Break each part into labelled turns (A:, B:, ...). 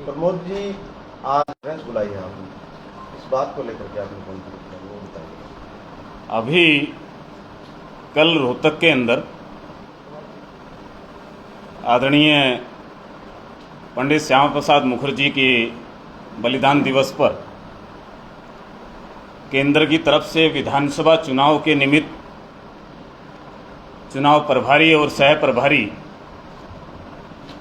A: प्रमोद जी, आज कॉन्फ्रेंस बुलाई है आपने, इस बात को लेकर के आपने कॉन्फ्रेंस किया, वो बताइए।
B: अभी कल रोहतक के अंदर आदरणीय पंडित श्यामा प्रसाद मुखर्जी के बलिदान दिवस पर केंद्र की तरफ से विधानसभा चुनाव के निमित्त चुनाव प्रभारी और सह प्रभारी,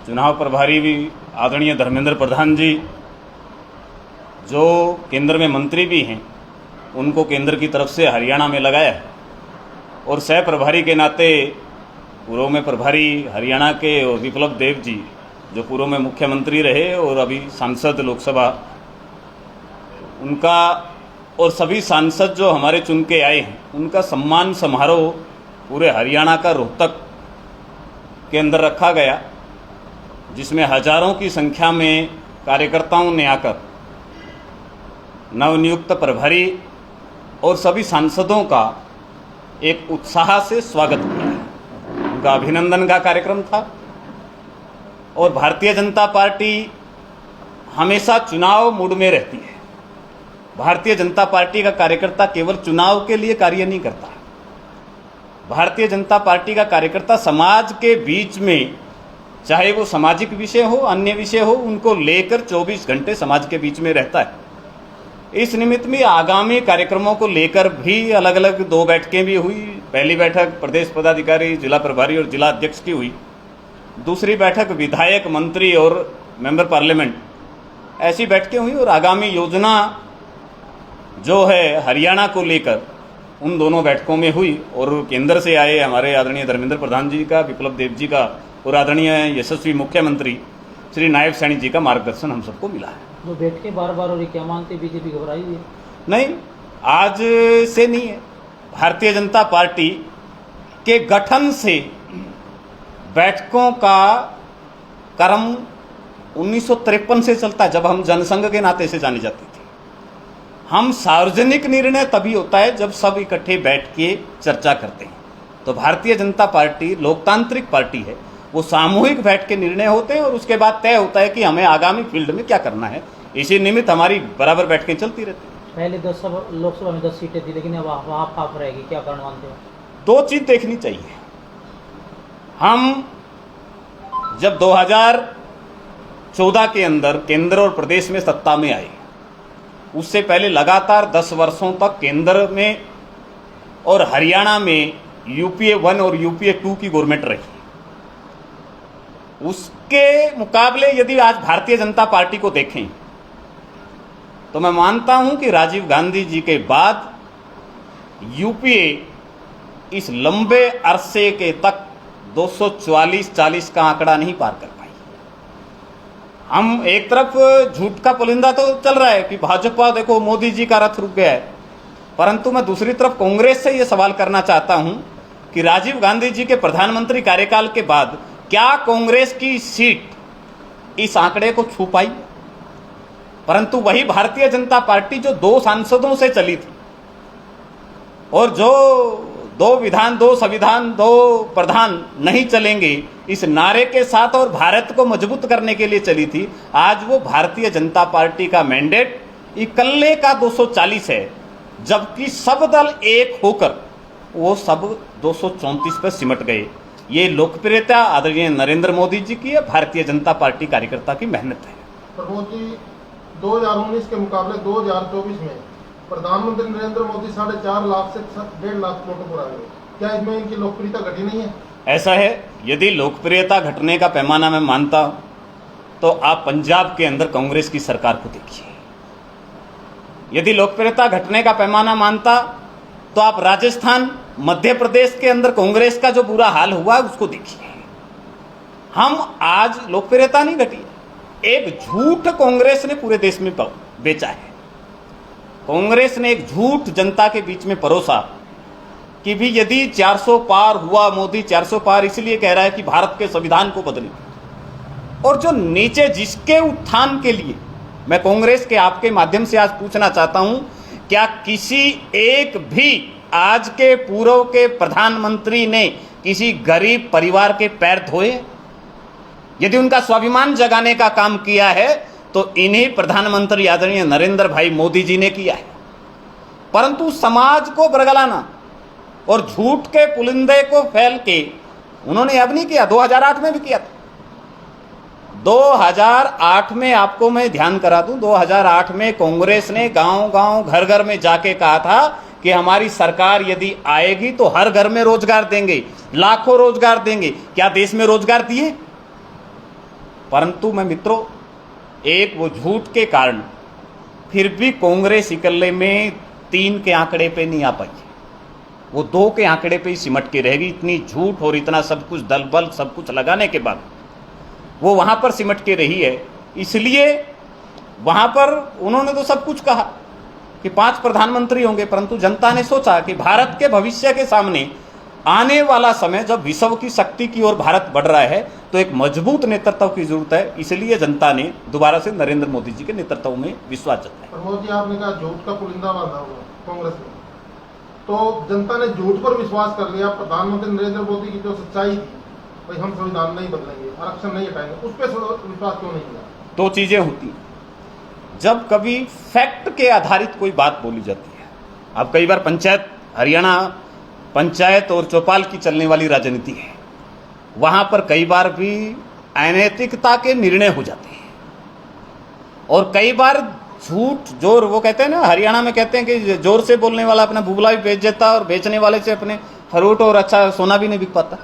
B: चुनाव प्रभारी भी आदरणीय धर्मेंद्र प्रधान जी जो केंद्र में मंत्री भी हैं, उनको केंद्र की तरफ से हरियाणा में लगाया है और सह प्रभारी के नाते पूर्व में प्रभारी हरियाणा के और विप्लव देव जी जो पूर्व में मुख्यमंत्री रहे और अभी सांसद लोकसभा, उनका और सभी सांसद जो हमारे चुन के आए हैं उनका सम्मान समारोह पूरे हरियाणा का रोहतक के अंदर रखा गया, जिसमें हजारों की संख्या में कार्यकर्ताओं ने आकर नवनियुक्त प्रभारी और सभी सांसदों का एक उत्साह से स्वागत किया है। उनका अभिनंदन का कार्यक्रम था और भारतीय जनता पार्टी हमेशा चुनाव मूड में रहती है। भारतीय जनता पार्टी का कार्यकर्ता केवल चुनाव के लिए कार्य नहीं करता। भारतीय जनता पार्टी का कार्यकर्ता समाज के बीच में, चाहे वो सामाजिक विषय हो, अन्य विषय हो, उनको लेकर 24 घंटे समाज के बीच में रहता है। इस निमित्त में आगामी कार्यक्रमों को लेकर भी अलग अलग 2 बैठकें भी हुई। पहली बैठक प्रदेश पदाधिकारी, जिला प्रभारी और जिला अध्यक्ष की हुई। दूसरी बैठक विधायक, मंत्री और मेंबर पार्लियामेंट, ऐसी बैठकें हुई और आगामी योजना जो है हरियाणा को लेकर उन दोनों बैठकों में हुई और केंद्र से आए हमारे आदरणीय धर्मेंद्र प्रधान जी का, विप्लव देव जी का और आदरणीय यशस्वी मुख्यमंत्री श्री नायब सैनी जी का मार्गदर्शन हम सबको मिला है।
C: जो बैठकें बार बार और क्या मानते बीजेपी घबराई हुई है?
B: नहीं, आज से नहीं है। भारतीय जनता पार्टी के गठन से बैठकों का क्रम 1953 से चलता है, जब हम जनसंघ के नाते से जानी जाती थी। हम सार्वजनिक निर्णय तभी होता है जब सब इकट्ठे बैठ के चर्चा करते हैं। तो भारतीय जनता पार्टी लोकतांत्रिक पार्टी है, वो सामूहिक बैठ के निर्णय होते हैं और उसके बाद तय होता है कि हमें आगामी फील्ड में क्या करना है। इसी निमित्त हमारी बराबर बैठकें चलती रहती हैं।
C: पहले लोकसभा में 10 सीटें थी, लेकिन अब हाफ हाफ रहेगी, क्या कारण मानते हो?
B: 2 चीज देखनी चाहिए। हम जब 2014 के अंदर केंद्र और प्रदेश में सत्ता में आए, उससे पहले लगातार 10 वर्षों तक केंद्र में और हरियाणा में यूपीए 1 और यूपीए 2 की गवर्नमेंट रही। उसके मुकाबले यदि आज भारतीय जनता पार्टी को देखें तो मैं मानता हूं कि राजीव गांधी जी के बाद यूपीए इस लंबे अरसे के तक 244-40 का आंकड़ा नहीं पार कर पाई। हम एक तरफ झूठ का पुलिंदा तो चल रहा है कि भाजपा देखो मोदी जी का रथ रुक गया है, परंतु मैं दूसरी तरफ कांग्रेस से यह सवाल करना चाहता हूं कि राजीव गांधी जी के प्रधानमंत्री कार्यकाल के बाद क्या कांग्रेस की सीट इस आंकड़े को छू पाई? परंतु वही भारतीय जनता पार्टी जो 2 सांसदों से चली थी और जो 2 विधान 2 संविधान 2 प्रधान नहीं चलेंगे इस नारे के साथ और भारत को मजबूत करने के लिए चली थी, आज वो भारतीय जनता पार्टी का मैंडेट इकल्ले का 240 है, जबकि सब दल एक होकर वो सब 234 पर सिमट गए। ये लोकप्रियता आदरणीय नरेंद्र मोदी जी की है, भारतीय जनता पार्टी कार्यकर्ता की मेहनत है।
D: प्रमोद जी, 2019 के मुकाबले 2024 में प्रधानमंत्री नरेंद्र मोदी 4.5 लाख से 1.5 लाख वोटों पर आए। क्या इसमें इनकी लोकप्रियता घटी नहीं है?
B: ऐसा है, यदि लोकप्रियता घटने का पैमाना मैं मानता हूं तो आप पंजाब के अंदर कांग्रेस की सरकार को देखिए। यदि लोकप्रियता घटने का पैमाना मानता तो आप राजस्थान, मध्य प्रदेश के अंदर कांग्रेस का जो बुरा हाल हुआ उसको देखिए। हम आज लोकप्रियता नहीं घटी, एक झूठ कांग्रेस ने पूरे देश में बेचा है। कांग्रेस ने एक झूठ जनता के बीच में परोसा कि भी यदि 400 पार हुआ, मोदी 400 पार इसलिए कह रहा है कि भारत के संविधान को बदले, और जो नीचे जिसके उत्थान के लिए मैं कांग्रेस के आपके माध्यम से आज पूछना चाहता हूं, क्या किसी एक भी आज के पूर्व के प्रधानमंत्री ने किसी गरीब परिवार के पैर धोए? यदि उनका स्वाभिमान जगाने का काम किया है तो इन्हीं प्रधानमंत्री आदरणीय नरेंद्र भाई मोदी जी ने किया है। परंतु समाज को बरगलाना और झूठ के पुलिंदे को फैल के उन्होंने अब नहीं किया, 2008 में भी किया था। 2008 में आपको मैं ध्यान करा दूं, 2008 में कांग्रेस ने गांव-गांव घर-घर में जाके कहा था कि हमारी सरकार यदि आएगी तो हर घर में रोजगार देंगे, लाखों रोजगार देंगे। क्या देश में रोजगार दिए? परंतु मैं मित्रों, एक वो झूठ के कारण फिर भी कांग्रेस इकल्ले में 3 के आंकड़े पे नहीं आ पाई, वो 2 के आंकड़े पे ही सिमट के रहेगी। इतनी झूठ और इतना सब कुछ दल बल सब कुछ लगाने के बाद वो वहां पर सिमट के रही है। इसलिए वहां पर उन्होंने तो सब कुछ कहा कि 5 प्रधानमंत्री होंगे, परंतु जनता ने सोचा कि भारत के भविष्य के सामने आने वाला समय जब विश्व की शक्ति की ओर भारत बढ़ रहा है तो एक मजबूत नेतृत्व की जरूरत है। इसलिए जनता ने दोबारा से नरेंद्र मोदी जी के नेतृत्व में विश्वास जताया।
D: प्रमोद जी, आपने कहा झूठ का पुलिंदा बांधा हुआ कांग्रेस ने, तो जनता ने झूठ पर विश्वास कर लिया। प्रधानमंत्री नरेंद्र मोदी की जो सच्चाई थी, भाई हम संविधान नहीं बदलेंगे, आरक्षण नहीं हटाएंगे, उस पर विश्वास क्यों नहीं किया?
B: 2 चीजें होती हैं जब कभी फैक्ट के आधारित कोई बात बोली जाती है। अब कई बार पंचायत, हरियाणा पंचायत और चौपाल की चलने वाली राजनीति है, वहां पर कई बार भी अनैतिकता के निर्णय हो जाते हैं और कई बार झूठ जोर, वो कहते हैं ना, हरियाणा में कहते हैं कि जोर से बोलने वाला अपना बुबला भी बेच देता और बेचने वाले से अपने फ्रूट और अच्छा सोना भी नहीं बिक पाता।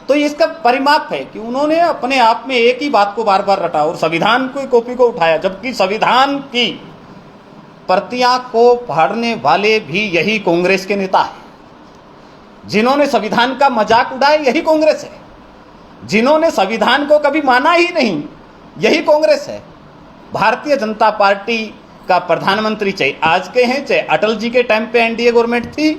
B: तो इसका परिमाप है कि उन्होंने अपने आप में एक ही बात को बार बार रटा और संविधान की कॉपी को उठाया, जबकि संविधान की प्रतियां को फाड़ने वाले भी यही कांग्रेस के नेता हैं। जिन्होंने संविधान का मजाक उड़ाया यही कांग्रेस है, जिन्होंने संविधान को कभी माना ही नहीं यही कांग्रेस है। भारतीय जनता पार्टी का प्रधानमंत्री चाहे आज के हैं चाहे अटल जी के टाइम पे एनडीए गवर्नमेंट थी,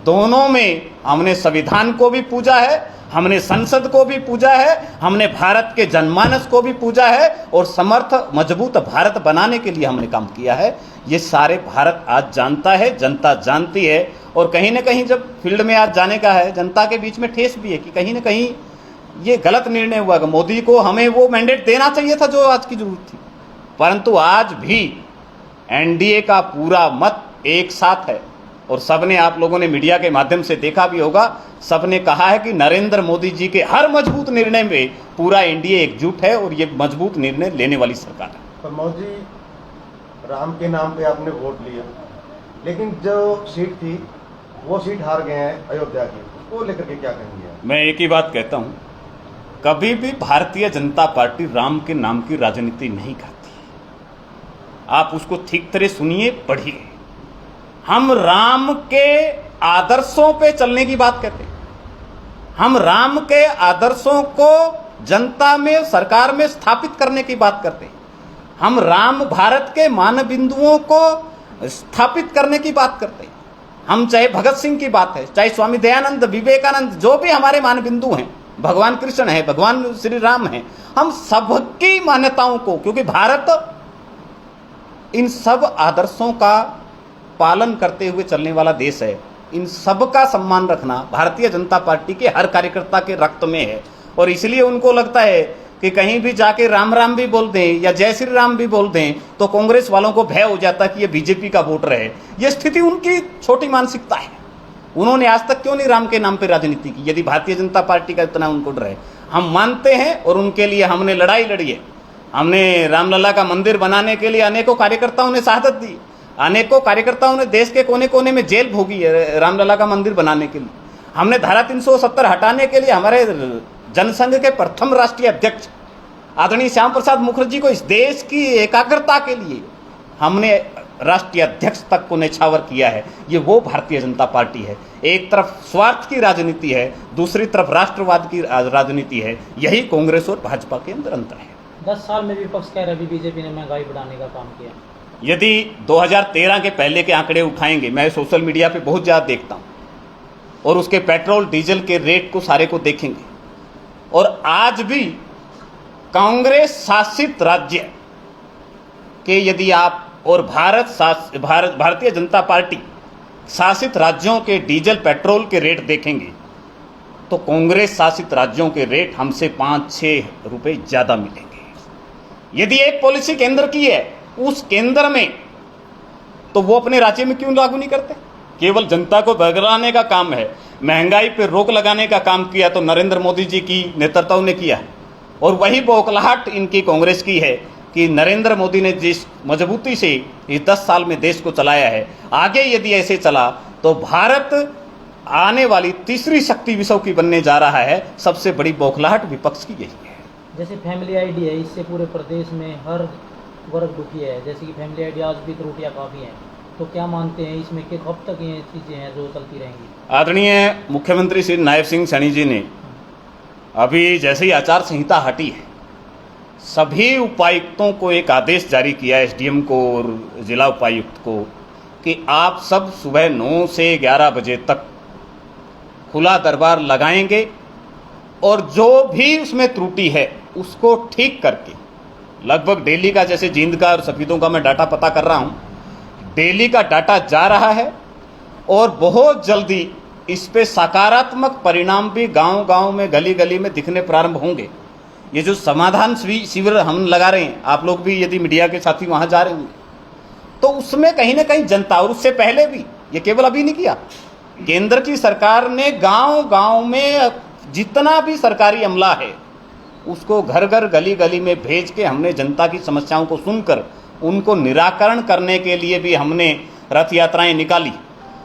B: दोनों में हमने संविधान को भी पूजा है, हमने संसद को भी पूजा है, हमने भारत के जनमानस को भी पूजा है और समर्थ मजबूत भारत बनाने के लिए हमने काम किया है। ये सारे भारत आज जानता है, जनता जानती है। और कहीं ना कहीं जब फील्ड में आज जाने का है, जनता के बीच में ठेस भी है कि कहीं ना कहीं ये गलत निर्णय हुआ कि मोदी को हमें वो मैंडेट देना चाहिए था जो आज की जरूरत थी। परंतु आज भी एनडीए का पूरा मत एक साथ है और सबने, आप लोगों ने मीडिया के माध्यम से देखा भी होगा, सबने कहा है कि नरेंद्र मोदी जी के हर मजबूत निर्णय में पूरा एनडीए एकजुट है और ये मजबूत निर्णय लेने वाली सरकार है।
A: प्रमोद जी, राम के नाम पे आपने वोट लिया, लेकिन जो सीट थी वो सीट हार गए हैं अयोध्या की, उसको लेकर के क्या कहेंगे आप?
B: मैं एक ही बात कहता हूं, कभी भी भारतीय जनता पार्टी राम के नाम की राजनीति नहीं करती। आप उसको ठीक तरह सुनिए, पढ़िए। हम राम के आदर्शों पे चलने की बात करते हैं, हम राम के आदर्शों को जनता में, सरकार में स्थापित करने की बात करते हैं, हम राम भारत के मान बिंदुओं को स्थापित करने की बात करते हैं। हम चाहे भगत सिंह की बात है, चाहे स्वामी दयानंद, विवेकानंद, जो भी हमारे मान बिंदु हैं, भगवान कृष्ण है, भगवान श्री राम है, हम सबकी मान्यताओं को, क्योंकि भारत इन सब आदर्शों का पालन करते हुए चलने वाला देश है, इन सब का सम्मान रखना भारतीय जनता पार्टी के हर कार्यकर्ता के रक्त में है। और इसलिए उनको लगता है कि कहीं भी जाके राम राम भी बोल दें या जय श्री राम भी बोल दें तो कांग्रेस वालों को भय हो जाता कि ये बीजेपी का वोटर है। ये स्थिति उनकी छोटी मानसिकता है। उन्होंने आज तक क्यों नहीं राम के नाम पे राजनीति की, यदि भारतीय जनता पार्टी का इतना उनको डर है? हम मानते हैं और उनके लिए हमने लड़ाई लड़ी है। हमने रामलला का मंदिर बनाने के लिए अनेकों कार्यकर्ताओं ने शहादत दी, अनेकों कार्यकर्ताओं ने देश के कोने कोने में जेल भोगी है रामलला का मंदिर बनाने के लिए। हमने धारा 370 हटाने के लिए हमारे जनसंघ के प्रथम राष्ट्रीय अध्यक्ष आदरणीय श्याम प्रसाद मुखर्जी को, इस देश की एकाग्रता के लिए हमने राष्ट्रीय अध्यक्ष तक को न्यौछावर किया है। ये वो भारतीय जनता पार्टी है। एक तरफ स्वार्थ की राजनीति है, दूसरी तरफ राष्ट्रवाद की राजनीति है। यही कांग्रेस और भाजपा के अंदर अंतर है।
C: 10 साल में विपक्ष कह रहा है बीजेपी ने महंगाई बढ़ाने का काम किया।
B: यदि 2013 के पहले के आंकड़े उठाएंगे, मैं सोशल मीडिया पे बहुत ज़्यादा देखता हूँ, और उसके पेट्रोल डीजल के रेट को सारे को देखेंगे, और आज भी कांग्रेस शासित राज्य के यदि आप और भारतीय जनता पार्टी शासित राज्यों के डीजल पेट्रोल के रेट देखेंगे तो कांग्रेस शासित राज्यों के रेट हमसे 5-6 रुपए ज़्यादा मिलेंगे। यदि एक पॉलिसी केंद्र की है उस केंद्र में, तो वो अपने राज्य में क्यों लागू नहीं करते? केवल जनता को भगाने का काम है। महंगाई पर रोक लगाने का काम किया तो नरेंद्र मोदी जी की नेतृत्व ने किया, और वही बौखलाहट इनकी कांग्रेस की है कि नरेंद्र मोदी ने जिस मजबूती से इस 10 साल में देश को चलाया है, आगे यदि ऐसे चला तो भारत आने वाली तीसरी शक्ति विश्व की बनने जा रहा है। सबसे बड़ी बौखलाहट विपक्ष की यही है।
C: जैसे फैमिली आईडी है, इससे पूरे प्रदेश में हर वर्ग दुखी है। जैसे कि फैमिली आईडी आज भी त्रुटियां काफ़ी हैं, तो क्या मानते हैं इसमें कि कब तक ये चीज़ें हैं जो चलती रहेंगी?
B: आदरणीय मुख्यमंत्री श्री नायब सिंह सैनी जी ने अभी जैसे ही आचार संहिता हटी है, सभी उपायुक्तों को एक आदेश जारी किया, एसडीएम को और जिला उपायुक्त को, कि आप सब सुबह 9 से 11 बजे तक खुला दरबार लगाएंगे और जो भी उसमें त्रुटि है उसको ठीक करके, लगभग डेली का, जैसे जींद का और सफीदों का मैं डाटा पता कर रहा हूँ, डेली का डाटा जा रहा है और बहुत जल्दी इस पे सकारात्मक परिणाम भी गांव-गांव में, गली-गली में दिखने प्रारंभ होंगे। ये जो समाधान शिविर हम लगा रहे हैं, आप लोग भी यदि मीडिया के साथी वहां जा रहे होंगे, तो उसमें कहीं ना कहीं जनता, और उससे पहले भी, ये केवल अभी नहीं किया, केंद्र की सरकार ने गांव-गांव में जितना भी सरकारी अमला है उसको घर घर, गली गली में भेज के हमने जनता की समस्याओं को सुनकर उनको निराकरण करने के लिए भी हमने रथ यात्राएं निकाली,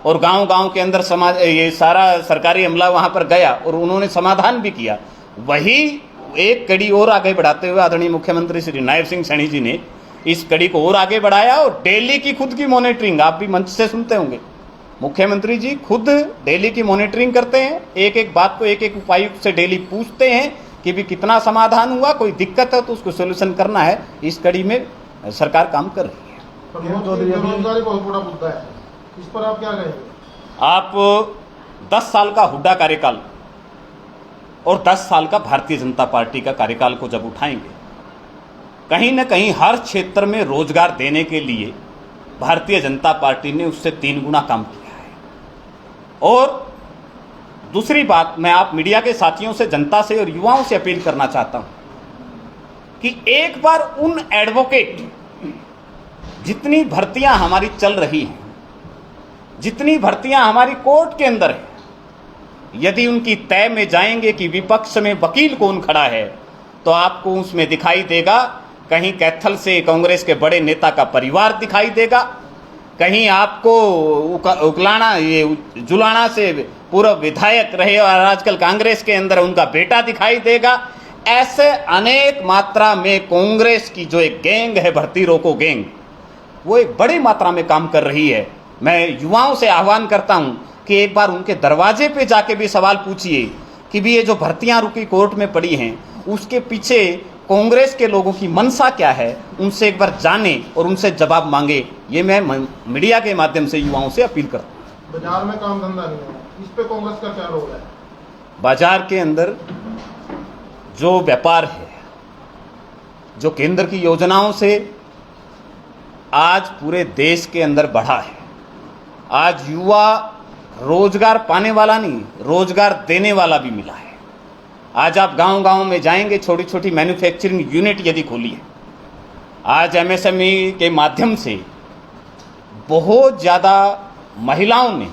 B: और गांव-गांव के अंदर ये सारा सरकारी अमला वहां पर गया और उन्होंने समाधान भी किया। वही एक कड़ी और आगे बढ़ाते हुए आदरणीय मुख्यमंत्री श्री नायब सिंह सैनी जी ने इस कड़ी को और आगे बढ़ाया, और डेली की खुद की मॉनिटरिंग, आप भी मंच से सुनते होंगे, मुख्यमंत्री जी खुद डेली की मॉनिटरिंग करते हैं, एक एक बात को एक एक उपायुक्त से डेली पूछते हैं कि भी कितना समाधान हुआ, कोई दिक्कत है तो उसको सोल्यूशन करना है। इस कड़ी में सरकार काम कर रही है।
D: बेरोजगारी बहुत बड़ा मुद्दा है, इस पर आप क्या कहेंगे? आप
B: 10 साल का हुड्डा कार्यकाल और 10 साल का भारतीय जनता पार्टी का कार्यकाल को जब उठाएंगे, कहीं ना कहीं हर क्षेत्र में रोजगार देने के लिए भारतीय जनता पार्टी ने उससे 3 गुना काम किया है। और दूसरी बात, मैं आप मीडिया के साथियों से, जनता से और युवाओं से अपील करना चाहता हूं कि एक बार उन एडवोकेट, जितनी भर्तियां हमारी चल रही हैं, जितनी भर्तियां हमारी कोर्ट के अंदर है, यदि उनकी तय में जाएंगे कि विपक्ष में वकील कौन खड़ा है, तो आपको उसमें दिखाई देगा कहीं कैथल से कांग्रेस के बड़े नेता का परिवार दिखाई देगा, कहीं आपको उकलाना, ये जुलाना से पूर्व विधायक रहे और आजकल कांग्रेस के अंदर उनका बेटा दिखाई देगा। ऐसे अनेक मात्रा में कांग्रेस की जो एक गैंग है, भर्ती रोको गैंग, वो एक बड़ी मात्रा में काम कर रही है। मैं युवाओं से आह्वान करता हूं कि एक बार उनके दरवाजे पे जाके भी सवाल पूछिए कि भी ये जो भर्तियां रुकी कोर्ट में पड़ी हैं, उसके पीछे कांग्रेस के लोगों की मंशा क्या है, उनसे एक बार जाने और उनसे जवाब मांगे। ये मैं मीडिया के माध्यम से युवाओं से अपील करता हूँ।
D: बाजार में काम धंधा नहीं है, इस पे कांग्रेस का क्या रोल है?
B: बाजार के अंदर जो व्यापार है, जो केंद्र की योजनाओं से आज पूरे देश के अंदर बढ़ा है, आज युवा रोजगार पाने वाला नहीं, रोजगार देने वाला भी मिला है। आज आप गांव-गांव में जाएंगे, छोटी छोटी मैन्युफैक्चरिंग यूनिट यदि खोली है, आज एमएसएमई के माध्यम से बहुत ज़्यादा महिलाओं ने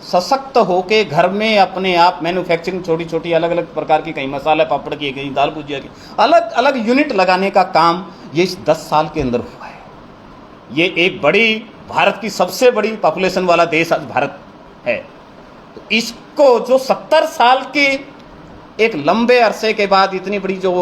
B: सशक्त होके घर में अपने आप मैन्युफैक्चरिंग, छोटी छोटी अलग अलग प्रकार की, कहीं मसाला पापड़ की, कहीं दाल भुजिया की, अलग अलग यूनिट लगाने का काम ये इस 10 साल के अंदर हुआ है। ये एक बड़ी, भारत की सबसे बड़ी पॉपुलेशन वाला देश आज भारत है। तो इसको जो 70 साल के एक लंबे अरसे के बाद इतनी बड़ी जो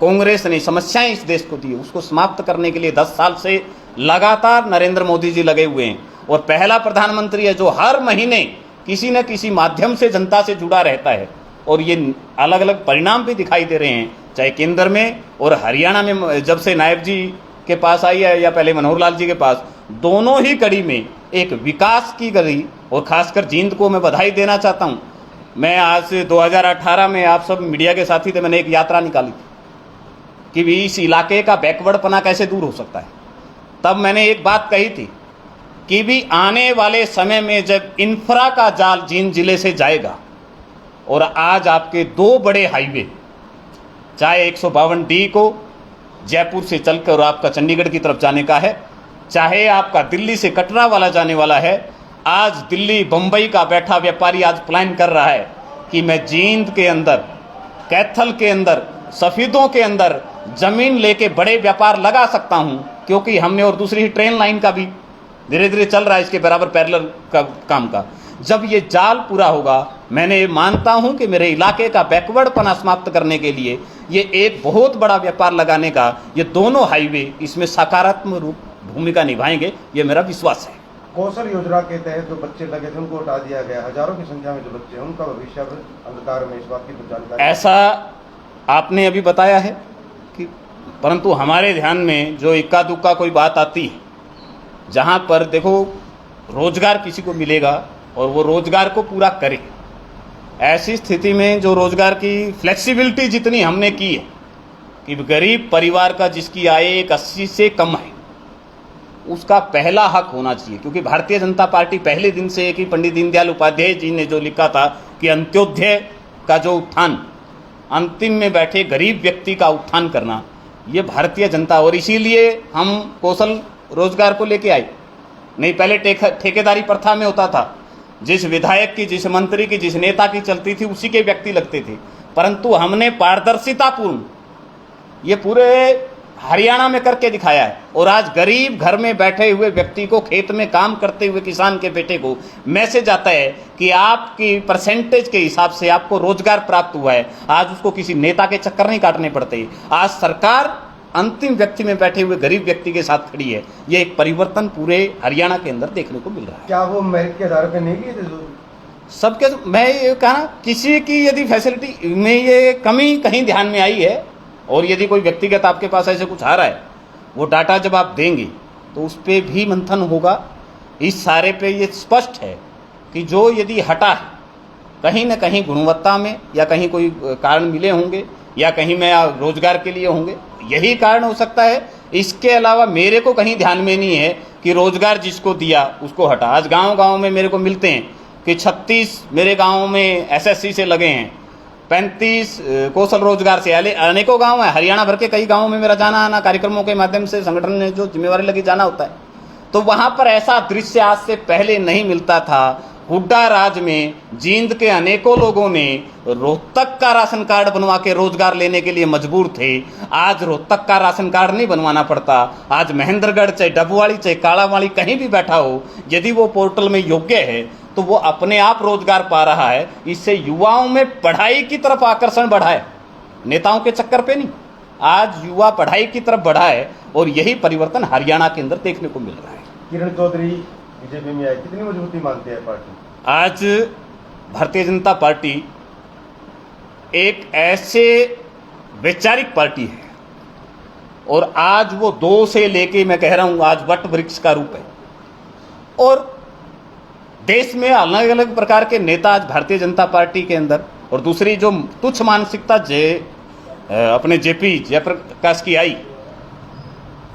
B: कांग्रेस ने समस्याएं इस देश को दी, उसको समाप्त करने के लिए 10 साल से लगातार नरेंद्र मोदी जी लगे हुए हैं। और पहला प्रधानमंत्री है जो हर महीने किसी न किसी माध्यम से जनता से जुड़ा रहता है, और ये अलग अलग परिणाम भी दिखाई दे रहे हैं, चाहे केंद्र में और हरियाणा में जब से नायब जी के पास आई है या पहले मनोहर लाल जी के पास, दोनों ही कड़ी में एक विकास की गई। और खासकर जींद को मैं बधाई देना चाहता हूँ। मैं आज 2018 में, आप सब मीडिया के साथी थे, मैंने एक यात्रा निकाली थी कि भी इस इलाके का बैकवर्डपना कैसे दूर हो सकता है। तब मैंने एक बात कही थी कि भी आने वाले समय में जब इंफ्रा का जाल जींद जिले से जाएगा, और आज आपके 2 बड़े हाईवे, चाहे 152D को जयपुर से चलकर आपका चंडीगढ़ की तरफ जाने का है, चाहे आपका दिल्ली से कटरा वाला जाने वाला है। आज दिल्ली बम्बई का बैठा व्यापारी आज प्लान कर रहा है कि मैं जींद के अंदर, कैथल के अंदर, सफीदों के अंदर जमीन लेके बड़े व्यापार लगा सकता हूं, क्योंकि हमने और दूसरी ट्रेन लाइन का भी धीरे धीरे चल रहा है इसके बराबर पैरेलल का काम का। जब ये जाल पूरा होगा, मैंने मानता हूं कि मेरे इलाके का बैकवर्डपना समाप्त करने के लिए ये एक बहुत बड़ा व्यापार लगाने का, ये दोनों हाईवे इसमें सकारात्मक भूमिका निभाएंगे, ये मेरा विश्वास है।
A: कौशल योजना के तहत जो बच्चे लगे थे उनको हटा दिया गया, हजारों की संख्या में जो बच्चे हैं उनका भविष्य अंधकार में, इस बात की तो जानकारी
B: ऐसा आपने अभी बताया है कि, परंतु हमारे ध्यान में जो इक्का दुक्का कोई बात आती है, जहां पर देखो रोजगार किसी को मिलेगा और वो रोजगार को पूरा करे, ऐसी स्थिति में जो रोजगार की फ्लेक्सिबिलिटी जितनी हमने की है कि गरीब परिवार का जिसकी आय 80 से कम है उसका पहला हक होना चाहिए, क्योंकि भारतीय जनता पार्टी पहले दिन से एक ही पंडित दीनदयाल उपाध्याय जी ने जो लिखा था कि अंत्योदय का जो उत्थान, अंतिम में बैठे गरीब व्यक्ति का उत्थान करना, ये भारतीय जनता, और इसीलिए हम कौशल रोजगार को लेके आए। नहीं, पहले ठेकेदारी प्रथा में होता था, जिस विधायक की, जिस मंत्री की, जिस नेता की चलती थी उसी के व्यक्ति लगते थे, परंतु हमने पारदर्शितापूर्ण ये पूरे हरियाणा में करके दिखाया है। और आज गरीब घर में बैठे हुए व्यक्ति को, खेत में काम करते हुए किसान के बेटे को मैसेज आता है कि आपकी परसेंटेज के हिसाब से आपको रोजगार प्राप्त हुआ है। आज उसको किसी नेता के चक्कर नहीं काटने पड़ते। आज सरकार अंतिम व्यक्ति में बैठे हुए गरीब व्यक्ति के साथ खड़ी है। ये एक परिवर्तन पूरे हरियाणा के अंदर देखने को मिल रहा है।
A: क्या वो मेरिट के आधार पर नहीं लिए थे?
B: सबके, मैं ये कहा, किसी की यदि फैसिलिटी में ये कमी कहीं ध्यान में आई है, और यदि कोई व्यक्तिगत आपके पास ऐसे कुछ आ रहा है, वो डाटा जब आप देंगे तो उस पर भी मंथन होगा। इस सारे पे ये स्पष्ट है कि जो यदि हटा है, कहीं ना कहीं गुणवत्ता में या कहीं कोई कारण मिले होंगे या कहीं में रोजगार के लिए होंगे, यही कारण हो सकता है। इसके अलावा मेरे को कहीं ध्यान में नहीं है कि रोजगार जिसको दिया उसको हटा। आज गांव-गांव में मेरे को मिलते हैं कि 36 मेरे गांव में एसएससी से लगे हैं, 35 कौशल रोजगार से, अनेकों गांव है, हरियाणा भर के कई गांवों में मेरा जाना आना, कार्यक्रमों के माध्यम से संगठन ने जो जिम्मेवारी लगी जाना होता है, तो वहां पर ऐसा दृश्य आज से पहले नहीं मिलता था। हुड्डा राज में जींद के अनेकों लोगों ने रोहतक का राशन कार्ड बनवा के रोजगार लेने के लिए मजबूर थे। आज रोहतक का राशन कार्ड नहीं बनवाना पड़ता। आज महेंद्रगढ़, चाहे डबवाड़ी, चाहे कालावाड़ी, कहीं भी बैठा हो, यदि वो पोर्टल में योग्य है तो वो अपने आप रोजगार पा रहा है। इससे युवाओं में पढ़ाई की तरफ आकर्षण बढ़ा है, नेताओं के चक्कर पे नहीं। आज युवा पढ़ाई की तरफ बढ़ा है और यही परिवर्तन हरियाणा के अंदर देखने को मिल रहा है।
A: किरण चौधरी बीजेपी में आए, कितनी मजबूती मानते हैं पार्टी?
B: आज भारतीय जनता पार्टी एक ऐसे वैचारिक पार्टी है और आज वो 2 से लेके, मैं कह रहा हूं, आज वट वृक्ष का रूप है। और देश में अलग अलग प्रकार के नेता आज भारतीय जनता पार्टी के अंदर, और दूसरी जो तुच्छ मानसिकता अपने जेपी जयप्रकाश की आई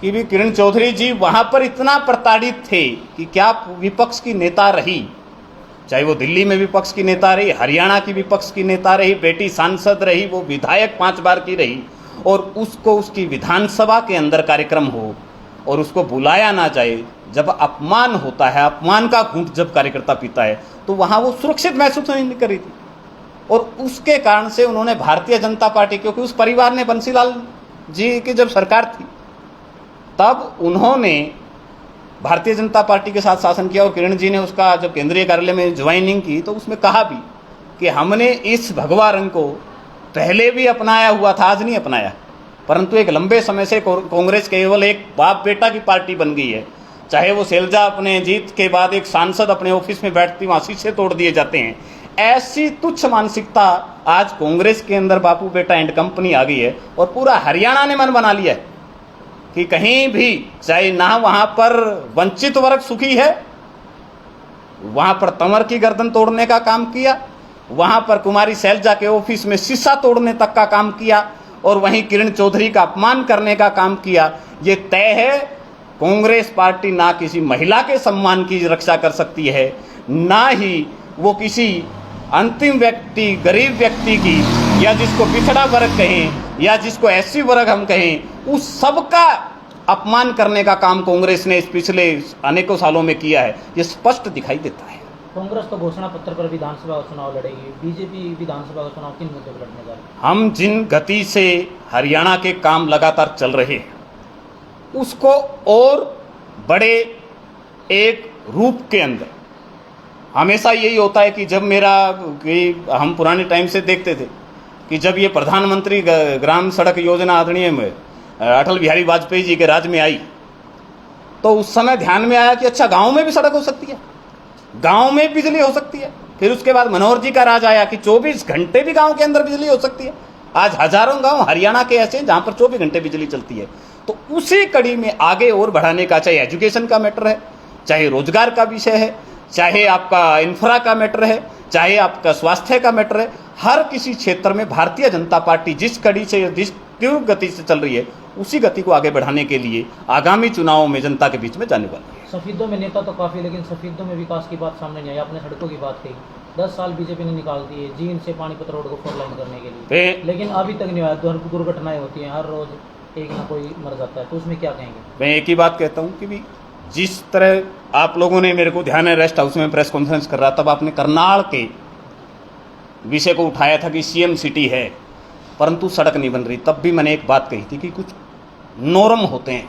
B: कि भी किरण चौधरी जी वहां पर इतना प्रताड़ित थे कि क्या विपक्ष की नेता रही, चाहे वो दिल्ली में विपक्ष की नेता रही, हरियाणा की विपक्ष की नेता रही, बेटी सांसद रही, वो विधायक 5 बार की रही, और उसको उसकी विधानसभा के अंदर कार्यक्रम हो और उसको बुलाया ना जाए। जब अपमान होता है, अपमान का घूंट जब कार्यकर्ता पीता है, तो वहां वो सुरक्षित महसूस नहीं कर रही थी। और उसके कारण से उन्होंने भारतीय जनता पार्टी, क्योंकि उस परिवार ने बंसीलाल जी की जब सरकार थी तब उन्होंने भारतीय जनता पार्टी के साथ शासन किया, और किरण जी ने उसका जब केंद्रीय कार्यालय में ज्वाइनिंग की तो उसमें कहा भी कि हमने इस भगवा रंग को पहले भी अपनाया हुआ था, आज नहीं अपनाया, परंतु एक लंबे समय से कांग्रेस केवल एक बाप बेटा की पार्टी बन गई है। चाहे वो शैलजा अपने जीत के बाद एक सांसद अपने ऑफिस में बैठती, वहाँ शीशे तोड़ दिए जाते हैं। ऐसी तुच्छ मानसिकता आज कांग्रेस के अंदर बापू बेटा एंड कंपनी आ गई है, और पूरा हरियाणा ने मन बना लिया है कि कहीं भी, चाहे ना वहाँ पर वंचित वर्ग सुखी है, वहाँ पर तंवर की गर्दन तोड़ने का काम किया, वहाँ पर कुमारी शैलजा के ऑफिस में शीशा तोड़ने तक का काम किया, और वहीं किरण चौधरी का अपमान करने का काम किया। ये तय है, कांग्रेस पार्टी ना किसी महिला के सम्मान की रक्षा कर सकती है, ना ही वो किसी अंतिम व्यक्ति, गरीब व्यक्ति की, या जिसको पिछड़ा वर्ग कहें या जिसको एससी वर्ग हम कहें, उस सबका अपमान करने का काम कांग्रेस ने इस पिछले अनेकों सालों में किया है, ये स्पष्ट दिखाई देता है।
C: कांग्रेस तो घोषणा पत्र पर विधानसभा का चुनाव लड़ेगी, बीजेपी विधानसभा का चुनाव किन मुद्दों पर लड़ने जा रही है?
B: हम जिन गति से हरियाणा के काम लगातार चल रहे हैं उसको और बड़े एक रूप के अंदर, हमेशा यही होता है कि जब हम पुराने टाइम से देखते थे कि जब ये प्रधानमंत्री ग्राम सड़क योजना आदरणीय में अटल बिहारी वाजपेयी जी के राज में आई तो उस समय ध्यान में आया कि अच्छा गांव में भी सड़क हो सकती है, गांव में बिजली हो सकती है। फिर उसके बाद मनोहर जी का राज आया कि 24 घंटे भी गांव के अंदर बिजली हो सकती है। आज हजारों गांव हरियाणा के ऐसे हैं जहां पर 24 घंटे बिजली चलती है। तो उसी कड़ी में आगे और बढ़ाने का, चाहे एजुकेशन का मैटर है, चाहे रोजगार का विषय है, चाहे आपका इंफ्रा का मैटर है, चाहे आपका स्वास्थ्य का मैटर है, हर किसी क्षेत्र में भारतीय जनता पार्टी जिस कड़ी से, जिस तीव्र गति से चल रही है, उसी गति को आगे बढ़ाने के लिए आगामी चुनावों में जनता के बीच में जाने वाली है।
C: सफेदों में नेता तो काफी, लेकिन सफेदों में विकास की बात सामने नहीं आई। आपने सड़कों की बात कही, 10 साल बीजेपी ने निकाल दिए जींद से पानीपत रोड को 4 लाइन करने के लिए, लेकिन अभी तक नहीं आया। दुर्घटनाएं होती हैं, हर रोज एक ना कोई मर जाता है, तो उसमें क्या कहेंगे?
B: मैं एक ही बात कहता हूँ कि भी जिस तरह आप लोगों ने, मेरे को ध्यान है रेस्ट हाउस में प्रेस कॉन्फ्रेंस कर रहा, तब आपने करनाल के विषय को उठाया था कि सीएम सिटी है परंतु सड़क नहीं बन रही। तब भी मैंने एक बात कही थी कि कुछ नॉर्म होते हैं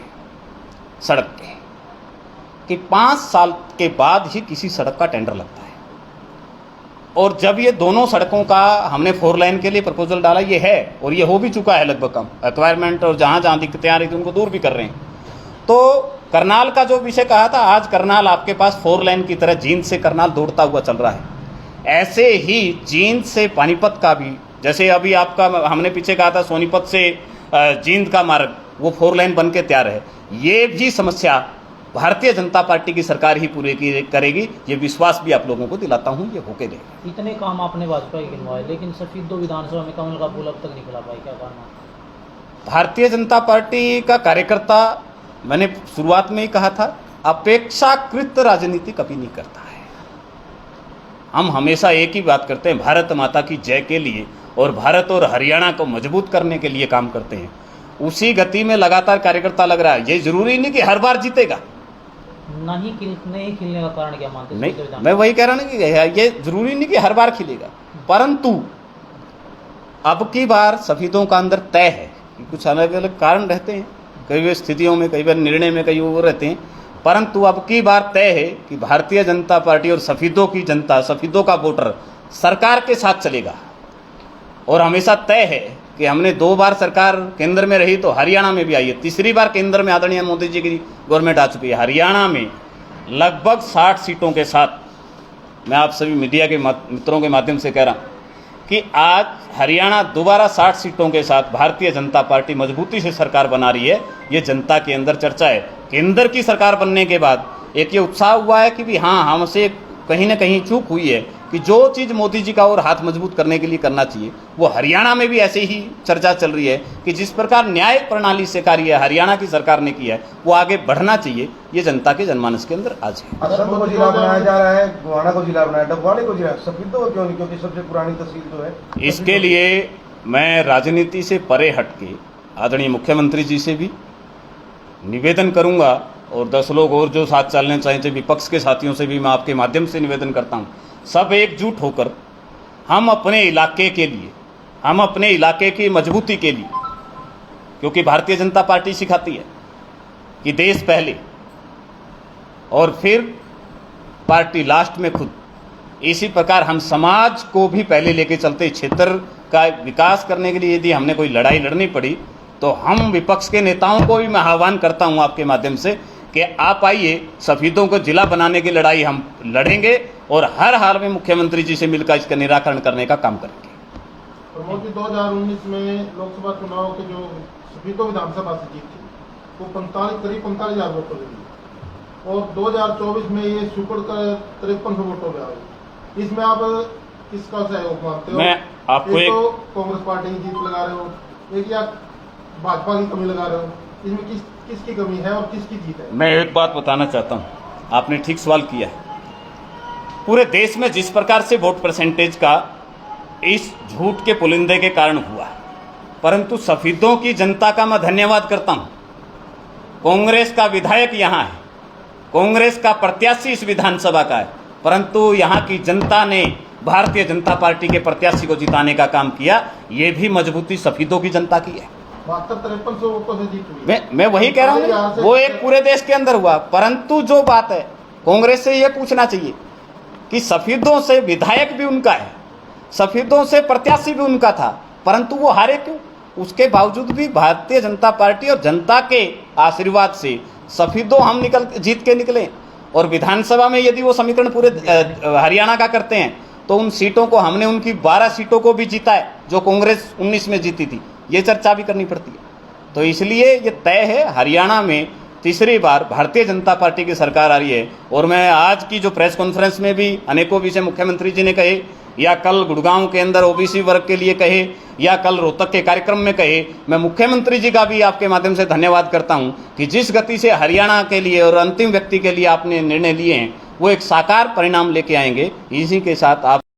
B: सड़क के कि 5 साल के बाद ही किसी सड़क का टेंडर लगता है। और जब ये दोनों सड़कों का हमने 4 लाइन के लिए प्रपोजल डाला, ये है और ये हो भी चुका है लगभग कम एक्वायरमेंट, और जहाँ जहाँ दिक्कतें आ रही थी उनको दूर भी कर रहे हैं। तो करनाल का जो विषय कहा था, आज करनाल आपके पास 4 लाइन की तरह जींद से करनाल दौड़ता हुआ चल रहा है। ऐसे ही जींद से पानीपत का भी, जैसे अभी आपका हमने पीछे कहा था सोनीपत से जींद का मार्ग, वो 4 लाइन बन के तैयार है। ये भी समस्या भारतीय जनता पार्टी की सरकार ही पूरी करेगी, ये विश्वास भी आप लोगों को दिलाता हूँ, ये होके देगा।
C: इतने काम आपने वाजपेयी गिनवाए, लेकिन सफेदों विधानसभा में कमल का फूल अब तक नहीं खिला पाई, क्या कारण है?
B: भारतीय जनता पार्टी का कार्यकर्ता, मैंने शुरुआत में ही कहा था, अपेक्षाकृत राजनीति कभी नहीं करता है। हम हमेशा एक ही बात करते हैं, भारत माता की जय के लिए और भारत और हरियाणा को मजबूत करने के लिए काम करते हैं। उसी गति में लगातार कार्यकर्ता लग रहा है। ये जरूरी नहीं कि हर बार जीतेगा,
C: नहीं खिलने का कारण क्या मानते हैं?
B: नहीं, मैं वही कह रहा ना कि ये जरूरी नहीं कि हर बार खिलेगा, परंतु अब की बार सफेदों का अंदर तय है कि कुछ अलग अलग कारण रहते हैं, कई बार स्थितियों में, कई बार निर्णय में, कई वो रहते हैं, परंतु अब की बार तय है कि भारतीय जनता पार्टी और सफेदों की जनता, सफेदों का वोटर सरकार के साथ चलेगा। और हमेशा तय है कि हमने 2 बार सरकार केंद्र में रही तो हरियाणा में भी आई है, 3री बार केंद्र में आदरणीय मोदी जी की गवर्नमेंट आ चुकी है। हरियाणा में लगभग 60 सीटों के साथ, मैं आप सभी मीडिया के मित्रों के माध्यम से कह रहा हूँ कि आज हरियाणा दोबारा 60 सीटों के साथ भारतीय जनता पार्टी मजबूती से सरकार बना रही है। ये जनता के अंदर चर्चा है। केंद्र की सरकार बनने के बाद एक ये उत्साह हुआ है कि भी हाँ, हमसे कहीं ना कहीं चूक हुई है कि जो चीज़ मोदी जी का और हाथ मजबूत करने के लिए करना चाहिए, वो हरियाणा में भी ऐसे ही चर्चा चल रही है कि जिस प्रकार न्याय प्रणाली से कार्य हरियाणा की सरकार ने किया है वो आगे बढ़ना चाहिए। ये जनता के जनमानस के अंदर आज है।
A: असम को जिला बनाया जा रहा है, गोवाना को जिला बनाया, डबवाड़ी को जिला, सफेदों को क्यों नहीं? क्योंकि सबसे पुरानी तहसील जो है।
B: इसके लिए मैं राजनीति से परे हट के आदरणीय मुख्यमंत्री जी से भी निवेदन करूंगा और 10 लोग और जो साथ चलने चाहिए, विपक्ष के साथियों से भी मैं आपके माध्यम से निवेदन करता हूं, सब एकजुट होकर हम अपने इलाके के लिए, हम अपने इलाके की मजबूती के लिए, क्योंकि भारतीय जनता पार्टी सिखाती है कि देश पहले और फिर पार्टी लास्ट में खुद, इसी प्रकार हम समाज को भी पहले लेके चलते। क्षेत्र का विकास करने के लिए यदि हमने कोई लड़ाई लड़नी पड़ी तो हम विपक्ष के नेताओं को भी मैं आह्वान करता हूं आपके माध्यम से कि आप आइए, सफेदों को जिला बनाने की लड़ाई हम लड़ेंगे और हर हाल में मुख्यमंत्री जी से मिलकर इसका निराकरण करने का काम करेंगे।
D: प्रमोद जी, 2019 में लोकसभा चुनाव के जो सफेदों विधानसभा से जीत थी वो करीब 45,000 वोटों से जीती और 2024 में ये सुपर का 5300 वोटों में आ गई। इसमें आप किसका सहयोग मानते हो?
B: मैं आपको
D: एक तो कांग्रेस पार्टी की जीत लगा रहे हो, एक या भाजपा की कमी लगा रहे हो, इसमें किसकी कमी है और किसकी जीत है?
B: मैं एक बात बताना चाहता हूं, आपने ठीक सवाल किया है। पूरे देश में जिस प्रकार से वोट परसेंटेज का इस झूठ के पुलिंदे के कारण हुआ, परंतु सफेदों की जनता का मैं धन्यवाद करता हूं। कांग्रेस का विधायक यहां है, कांग्रेस का प्रत्याशी इस विधानसभा का है, परंतु यहां की जनता ने भारतीय जनता पार्टी के प्रत्याशी को जिताने का काम किया। ये भी मजबूती सफेदों की जनता की है।
D: 72-53 वोटों से जीत हुई।
B: मैं वही कह रहा हूं, वो एक पूरे देश के अंदर हुआ। परंतु जो बात है, कांग्रेस से यह पूछना चाहिए कि सफेदों से विधायक भी उनका है, सफेदों से प्रत्याशी भी उनका था, परंतु वो हारे क्यों? उसके बावजूद भी भारतीय जनता पार्टी और जनता के आशीर्वाद से सफेदों हम जीत के निकले। और विधानसभा में यदि वो समीकरण पूरे हरियाणा का करते हैं तो उन सीटों को हमने उनकी 12 सीटों को भी जीता है जो कांग्रेस 19 में जीती थी। ये चर्चा भी करनी पड़ती है। तो इसलिए ये तय है, हरियाणा में तीसरी बार भारतीय जनता पार्टी की सरकार आ रही है। और मैं आज की जो प्रेस कॉन्फ्रेंस में भी अनेकों विषय मुख्यमंत्री जी ने कहे, या कल गुड़गांव के अंदर ओबीसी वर्ग के लिए कहे, या कल रोहतक के कार्यक्रम में कहे, मैं मुख्यमंत्री जी का भी आपके माध्यम से धन्यवाद करता हूं कि जिस गति से हरियाणा के लिए और अंतिम व्यक्ति के लिए आपने निर्णय लिए हैं वो एक साकार परिणाम लेके आएंगे। इसी के साथ आप